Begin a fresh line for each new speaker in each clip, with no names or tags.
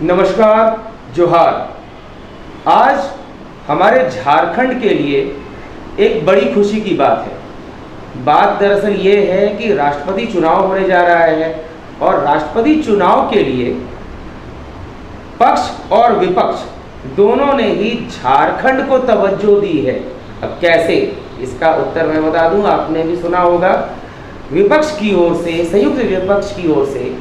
नमस्कार, जोहार। आज हमारे झारखंड के लिए एक बड़ी खुशी की बात है। बात दरअसल ये है कि राष्ट्रपति चुनाव होने जा रहा है और राष्ट्रपति चुनाव के लिए पक्ष और विपक्ष दोनों ने ही झारखंड को तवज्जो दी है। अब कैसे, इसका उत्तर मैं बता दूं, आपने भी सुना होगा। विपक्ष की ओर से, संयुक्त विपक्ष की ओर से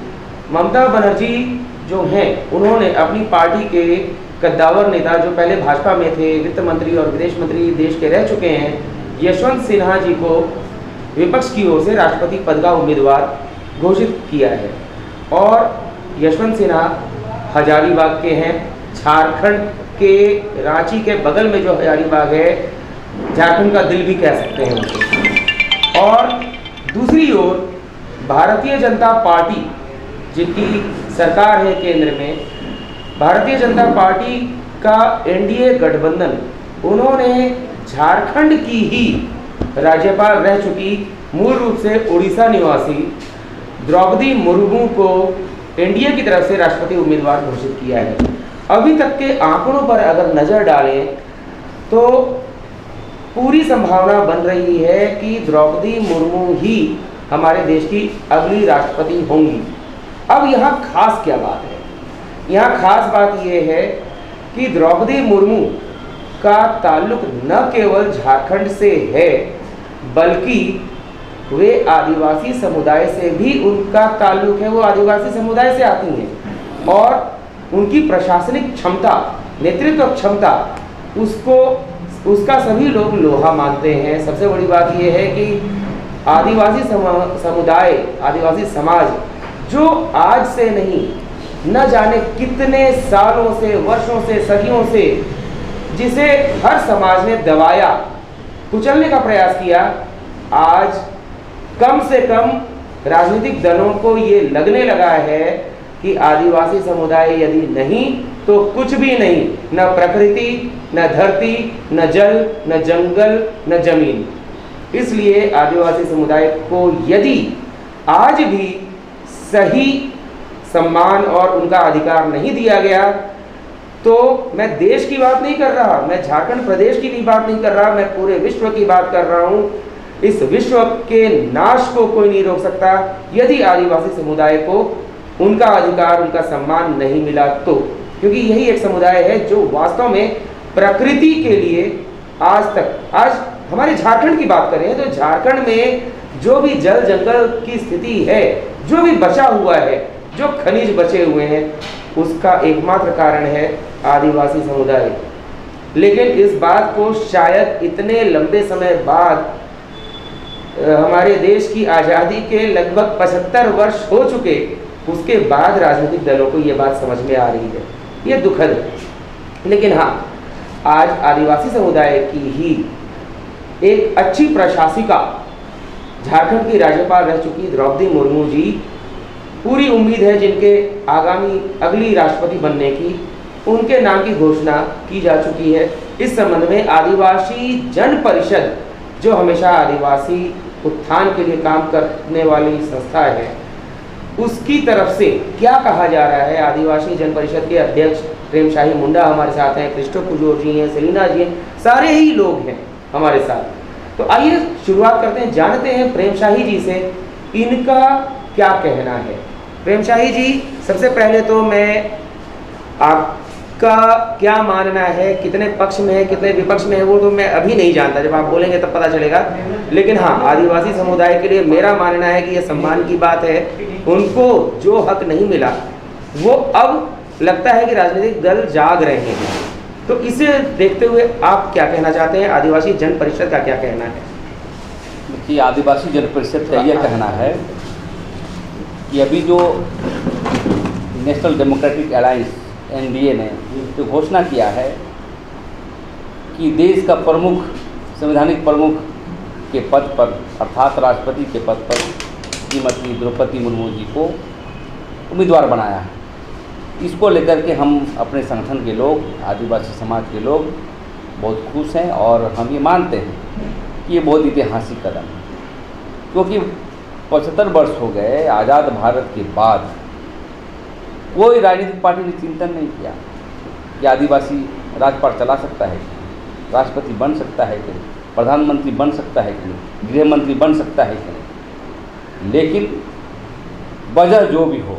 ममता बनर्जी जो हैं, उन्होंने अपनी पार्टी के कद्दावर नेता जो पहले भाजपा में थे, वित्त मंत्री और विदेश मंत्री देश के रह चुके हैं, यशवंत सिन्हा जी को विपक्ष की ओर से राष्ट्रपति पद का उम्मीदवार घोषित किया है। और यशवंत सिन्हा हजारीबाग के हैं, झारखंड के रांची के बगल में जो हजारीबाग है, झारखंड का दिल भी कह सकते हैं उनको। और दूसरी ओर भारतीय जनता पार्टी, जिनकी सरकार है केंद्र में, भारतीय जनता पार्टी का एनडीए गठबंधन, उन्होंने झारखंड की ही राज्यपाल रह चुकी, मूल रूप से उड़ीसा निवासी द्रौपदी मुर्मू को एनडीए की तरफ से राष्ट्रपति उम्मीदवार घोषित किया है। अभी तक के आंकड़ों पर अगर नज़र डालें तो पूरी संभावना बन रही है कि द्रौपदी मुर्मू ही हमारे देश की अगली राष्ट्रपति होंगी। अब यहाँ खास क्या बात है? यहाँ खास बात यह है कि द्रौपदी मुर्मू का ताल्लुक न केवल झारखंड से है, बल्कि वे आदिवासी समुदाय से भी उनका ताल्लुक है। वो आदिवासी समुदाय से आती हैं और उनकी प्रशासनिक क्षमता, नेतृत्व क्षमता, उसका सभी लोग लोहा मानते हैं। सबसे बड़ी बात यह है कि आदिवासी समुदाय, आदिवासी समाज जो आज से नहीं, न जाने कितने सालों से, वर्षों से, सदियों से, जिसे हर समाज ने दबाया, कुचलने का प्रयास किया, आज कम से कम राजनीतिक दलों को ये लगने लगा है कि आदिवासी समुदाय यदि नहीं तो कुछ भी नहीं, न प्रकृति, न धरती, न जल, न जंगल, न जमीन। इसलिए आदिवासी समुदाय को यदि आज भी सही सम्मान और उनका अधिकार नहीं दिया गया, तो मैं देश की बात नहीं कर रहा, मैं झारखंड प्रदेश की भी बात नहीं कर रहा, मैं पूरे विश्व की बात कर रहा हूँ। इस विश्व के नाश को कोई नहीं रोक सकता यदि आदिवासी समुदाय को उनका अधिकार, उनका सम्मान नहीं मिला तो। क्योंकि यही एक समुदाय है जो वास्तव में प्रकृति के लिए आज हमारे झारखंड की बात करें तो झारखंड में जो भी जल जंगल की स्थिति है, जो भी बचा हुआ है, जो खनिज बचे हुए हैं, उसका एकमात्र कारण है आदिवासी समुदाय। लेकिन इस बात को शायद इतने लंबे समय बाद, हमारे देश की आज़ादी के लगभग 75 वर्ष हो चुके, उसके बाद राजनीतिक दलों को ये बात समझ में आ रही है। ये दुखद है। लेकिन हाँ, आज आदिवासी समुदाय की ही एक अच्छी प्रशासिका, झारखंड की राज्यपाल रह चुकी द्रौपदी मुर्मू जी, पूरी उम्मीद है जिनके आगामी अगली राष्ट्रपति बनने की, उनके नाम की घोषणा की जा चुकी है। इस संबंध में आदिवासी जन परिषद, जो हमेशा आदिवासी उत्थान के लिए काम करने वाली संस्था है, उसकी तरफ से क्या कहा जा रहा है। आदिवासी जन परिषद के अध्यक्ष प्रेम शाही मुंडा हमारे साथ हैं, क्रिस्टो पुजोर जी हैं, सेलिना जी हैं, सारे ही लोग हैं हमारे साथ। तो आइए शुरुआत करते हैं, जानते हैं प्रेम शाही जी से इनका क्या कहना है। प्रेम शाही जी, सबसे पहले तो मैं आपका क्या मानना है, कितने पक्ष में है, कितने विपक्ष में है, वो तो मैं अभी नहीं जानता, जब आप बोलेंगे तब पता चलेगा। लेकिन हाँ, आदिवासी समुदाय के लिए मेरा मानना है कि यह सम्मान की बात है। उनको जो हक नहीं मिला, वो अब लगता है कि राजनीतिक दल जाग रहे हैं। तो इसे देखते हुए आप क्या कहना चाहते हैं? आदिवासी जन परिषद का क्या कहना है?
कि आदिवासी जन परिषद का यह कहना है कि अभी जो नेशनल डेमोक्रेटिक अलायंस एनडीए ने जो घोषणा किया है कि देश का प्रमुख, संवैधानिक प्रमुख के पद पर, अर्थात राष्ट्रपति के पद पर श्रीमती द्रौपदी मुर्मू जी को उम्मीदवार बनाया है, इसको लेकर के हम अपने संगठन के लोग, आदिवासी समाज के लोग बहुत खुश हैं और हम ये मानते हैं कि ये बहुत ऐतिहासिक कदम है। क्योंकि 75 वर्ष हो गए आज़ाद भारत के बाद कोई राजनीतिक पार्टी ने चिंतन नहीं किया कि आदिवासी राजपाट चला सकता है, राष्ट्रपति बन सकता है कि नहीं, प्रधानमंत्री बन सकता है कि नहीं, गृह मंत्री बन सकता है कि नहीं। लेकिन वजह जो भी हो,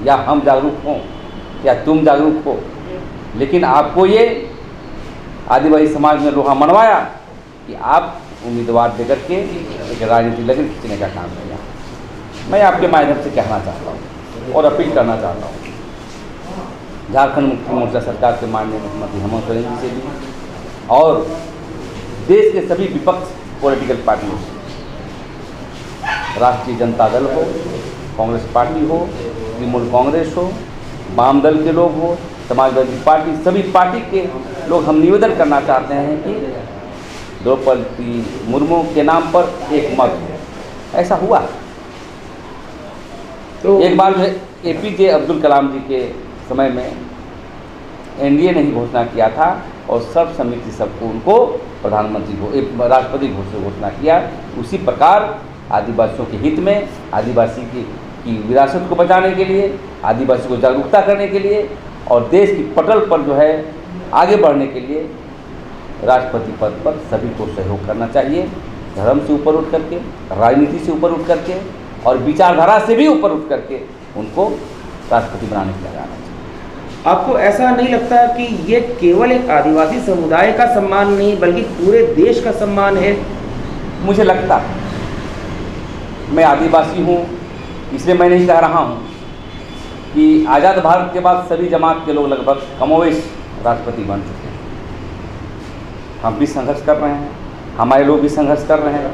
या हम जागरूक हों या तुम जागरूक हो, लेकिन आपको ये आदिवासी समाज में लोहा मनवाया कि आप उम्मीदवार देकर के एक राजनीतिक लगन खींचने का काम किया। मैं आपके माध्यम से कहना चाहता हूँ और अपील करना चाहता हूँ झारखंड मुक्ति मोर्चा सरकार के माननीय मुख्यमंत्री हेमंत सोरेन जी से भी और देश के सभी विपक्ष पॉलिटिकल पार्टियों से, राष्ट्रीय जनता दल हो, कांग्रेस पार्टी हो, तृणमूल कांग्रेस हो, वाम दल के लोग हो, समाजवादी पार्टी, सभी पार्टी के लोग हम निवेदन करना चाहते हैं कि द्रौपदी मुर्मू के नाम पर एक मत हो। ऐसा हुआ तो एक बार जो APJ अब्दुल कलाम जी के समय में NDA ने ही घोषणा किया था और सर्वसम्मति सबको उनको प्रधानमंत्री को राष्ट्रपति घोषणा किया। उसी प्रकार आदिवासियों के हित में, आदिवासी की विरासत को बचाने के लिए, आदिवासी को जागरूकता करने के लिए और देश की पटल पर जो है आगे बढ़ने के लिए राष्ट्रपति पद पर सभी को सहयोग करना चाहिए। धर्म से ऊपर उठ करके, राजनीति से ऊपर उठ करके और विचारधारा से भी ऊपर उठ करके उनको राष्ट्रपति बनाने के लिए आना चाहिए।
आपको ऐसा नहीं लगता कि ये केवल एक आदिवासी समुदाय का सम्मान नहीं बल्कि पूरे देश का सम्मान है?
मुझे लगता है, मैं आदिवासी हूँ इसलिए मैं नहीं कह रहा हूँ कि आज़ाद भारत के बाद सभी जमात के लोग लगभग कमोवेश राष्ट्रपति बन चुके हैं। हम भी संघर्ष कर रहे हैं, हमारे लोग भी संघर्ष कर रहे हैं,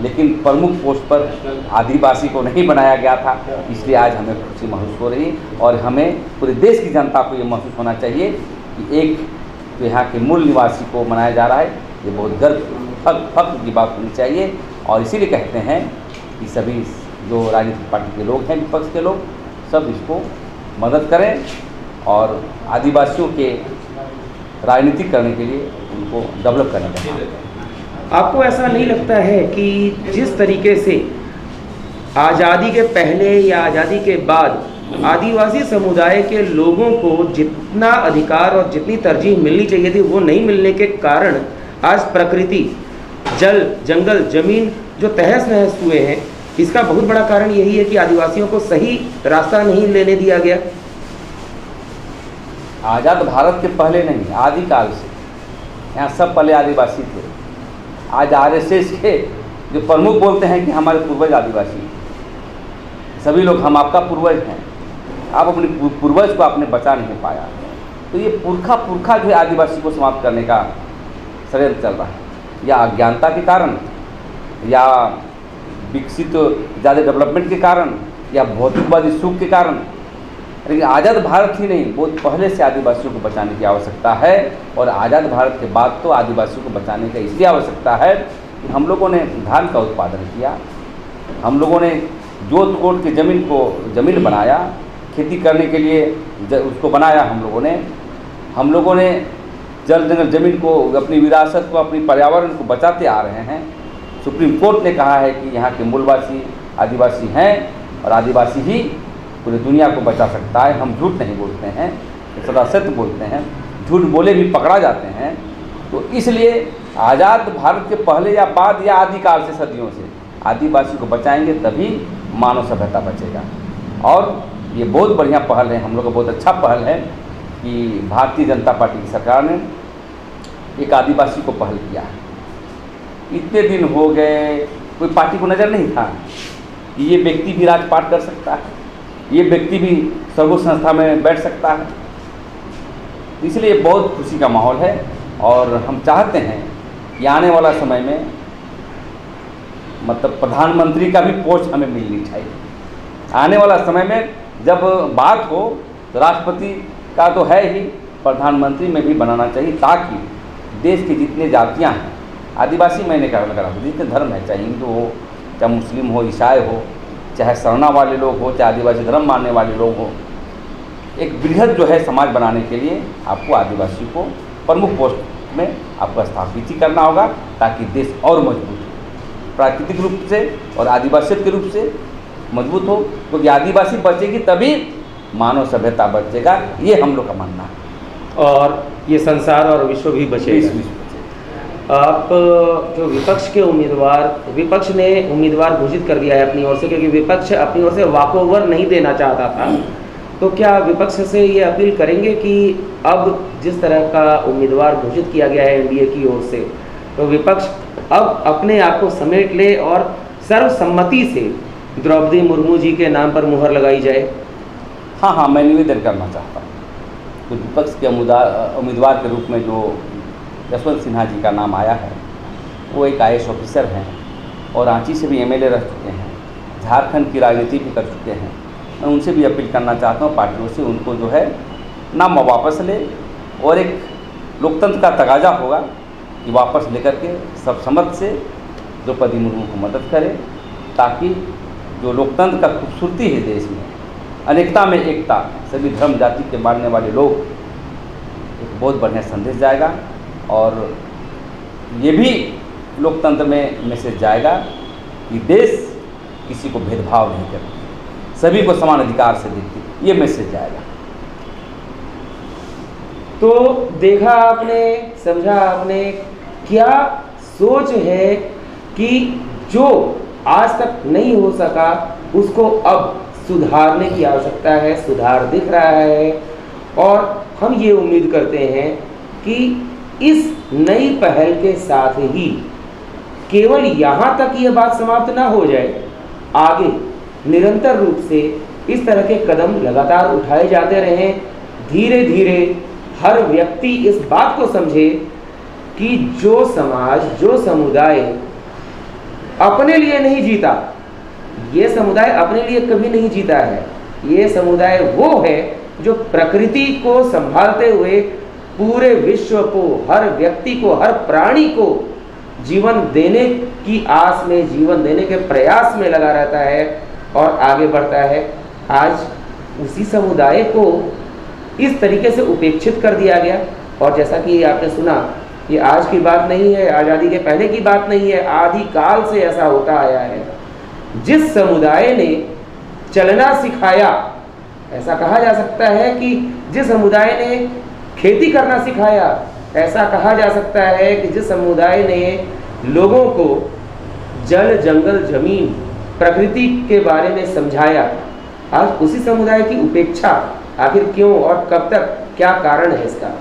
लेकिन प्रमुख पोस्ट पर आदिवासी को नहीं बनाया गया था। इसलिए आज हमें खुशी महसूस हो रही और हमें पूरे देश की जनता को ये महसूस होना चाहिए कि एक तो यहाँ के मूल निवासी को मनाया जा रहा है। ये बहुत गर्व फख्र की बात होनी चाहिए और इसीलिए कहते हैं कि सभी जो राजनीतिक पार्टी के लोग हैं, विपक्ष के लोग, सब इसको मदद करें और आदिवासियों के राजनीति करने के लिए उनको डेवलप करने का काम करें।
आपको ऐसा नहीं लगता है कि जिस तरीके से आज़ादी के पहले या आज़ादी के बाद आदिवासी समुदाय के लोगों को जितना अधिकार और जितनी तरजीह मिलनी चाहिए थी वो नहीं मिलने के कारण आज प्रकृति, जल, जंगल, ज़मीन जो तहस नहस हुए हैं, इसका बहुत बड़ा कारण यही है कि आदिवासियों को सही रास्ता नहीं लेने दिया गया?
आज़ाद भारत के पहले नहीं, आदिकाल से यहाँ सब पहले आदिवासी थे। आज RSS के जो प्रमुख बोलते हैं कि हमारे पूर्वज आदिवासी, सभी लोग हम आपका पूर्वज हैं, आप अपने पूर्वज को आपने बचा नहीं पाया। तो ये पुरखा जो है आदिवासी को समाप्त करने का षड्यंत्र चल रहा है, या अज्ञानता के कारण, या विकसित ज़्यादा डेवलपमेंट के कारण, या भौतिकवादी सुख के कारण। लेकिन आज़ाद भारत ही नहीं, बहुत पहले से आदिवासियों को बचाने की आवश्यकता है और आज़ाद भारत के बाद तो आदिवासियों को बचाने की इसलिए आवश्यकता है कि हम लोगों ने धान का उत्पादन किया, हम लोगों ने जोत कोट के ज़मीन बनाया, खेती करने के लिए उसको बनाया हम लोगों ने जल जंगल ज़मीन को, अपनी विरासत को, अपनी पर्यावरण को बचाते आ रहे हैं। सुप्रीम कोर्ट ने कहा है कि यहाँ के मूलवासी आदिवासी हैं और आदिवासी ही पूरी दुनिया को बचा सकता है। हम झूठ नहीं बोलते हैं, सदा सत्य बोलते हैं, झूठ बोले भी पकड़ा जाते हैं। तो इसलिए आज़ाद भारत के पहले या बाद या आदिकाल से, सदियों से आदिवासी को बचाएंगे तभी मानव सभ्यता बचेगा। और ये बहुत बढ़िया पहल है, हम लोग का बहुत अच्छा पहल है कि भारतीय जनता पार्टी की सरकार ने एक आदिवासी को पहल किया है। इतने दिन हो गए, कोई पार्टी को नज़र नहीं था कि ये व्यक्ति भी राजपाट कर सकता है, ये व्यक्ति भी सर्वोच्च संस्था में बैठ सकता है। इसलिए बहुत खुशी का माहौल है और हम चाहते हैं कि आने वाला समय में मतलब प्रधानमंत्री का भी पोस्ट हमें मिलनी चाहिए। आने वाला समय में जब बात हो तो राष्ट्रपति का तो है ही, प्रधानमंत्री में भी बनाना चाहिए ताकि देश की जितने जातियां हैं, आदिवासी मैंने कहा लगा जितने धर्म है, चाहे हिंदू हो, चाहे मुस्लिम हो, ईसाई हो, चाहे शरणा वाले लोग हो, चाहे आदिवासी धर्म मानने वाले लोग हो, एक बृहद जो है समाज बनाने के लिए आपको आदिवासी को प्रमुख पोस्ट में आपको स्थापित ही करना होगा ताकि देश और मजबूत हो, प्राकृतिक रूप से और आदिवासियत के रूप से मजबूत हो। क्योंकि आदिवासी बचेगी तभी मानव सभ्यता बचेगा, ये हम लोग का मानना है।
और ये संसार और विश्व भी बचेगा। आप जो विपक्ष के उम्मीदवार, विपक्ष ने उम्मीदवार घोषित कर दिया है अपनी ओर से, क्योंकि विपक्ष अपनी ओर से वॉकओवर नहीं देना चाहता था, तो क्या विपक्ष से ये अपील करेंगे कि अब जिस तरह का उम्मीदवार घोषित किया गया है एनडीए की ओर से, तो विपक्ष अब अपने आप को समेट ले और सर्वसम्मति से द्रौपदी मुर्मू जी के नाम पर मुहर लगाई जाए?
हाँ, मैं निवेदन करना चाहता हूँ तो विपक्ष के उम्मीदवार के रूप में जो यशवंत सिन्हा जी का नाम आया है, वो एक IAS ऑफिसर हैं और रांची से भी MLA रह चुके हैं, झारखंड की राजनीति भी कर चुके हैं। मैं उनसे भी अपील करना चाहता हूँ पार्टियों से, उनको जो है नाम वापस ले और एक लोकतंत्र का तगाजा होगा कि वापस लेकर के सर्वसम्मति से द्रौपदी मुर्मू को मदद करें, ताकि जो लोकतंत्र का खूबसूरती है देश में, अनेकता में एकता, सभी धर्म जाति के मानने वाले लोग, एक बहुत बढ़िया संदेश जाएगा। और ये भी लोकतंत्र में मैसेज जाएगा कि देश किसी को भेदभाव नहीं करती, सभी को समान अधिकार से देती, ये मैसेज जाएगा।
तो देखा आपने, समझा आपने, क्या सोच है कि जो आज तक नहीं हो सका उसको अब सुधारने की आवश्यकता है, सुधार दिख रहा है। और हम ये उम्मीद करते हैं कि इस नई पहल के साथ ही केवल यहाँ तक ये बात समाप्त ना हो जाए, आगे निरंतर रूप से इस तरह के कदम लगातार उठाए जाते रहें। धीरे धीरे हर व्यक्ति इस बात को समझे कि जो समाज, जो समुदाय अपने लिए नहीं जीता, ये समुदाय अपने लिए कभी नहीं जीता है। ये समुदाय वो है जो प्रकृति को संभालते हुए पूरे विश्व को, हर व्यक्ति को, हर प्राणी को जीवन देने की आस में, जीवन देने के प्रयास में लगा रहता है और आगे बढ़ता है। आज उसी समुदाय को इस तरीके से उपेक्षित कर दिया गया। और जैसा कि आपने सुना, ये आज की बात नहीं है, आज़ादी के पहले की बात नहीं है, आदि काल से ऐसा होता आया है। जिस समुदाय ने चलना सिखाया, ऐसा कहा जा सकता है कि जिस समुदाय ने खेती करना सिखाया, ऐसा कहा जा सकता है कि जिस समुदाय ने लोगों को जल, जंगल, जमीन, प्रकृति के बारे में समझाया, आज उसी समुदाय की उपेक्षा आखिर क्यों और कब तक, क्या कारण है इसका?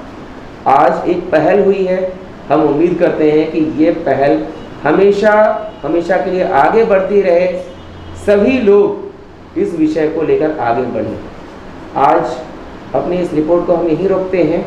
आज एक पहल हुई है, हम उम्मीद करते हैं कि ये पहल हमेशा हमेशा के लिए आगे बढ़ती रहे, सभी लोग इस विषय को लेकर आगे बढ़ें। आज अपनी इस रिपोर्ट को हम यहीं रोकते हैं।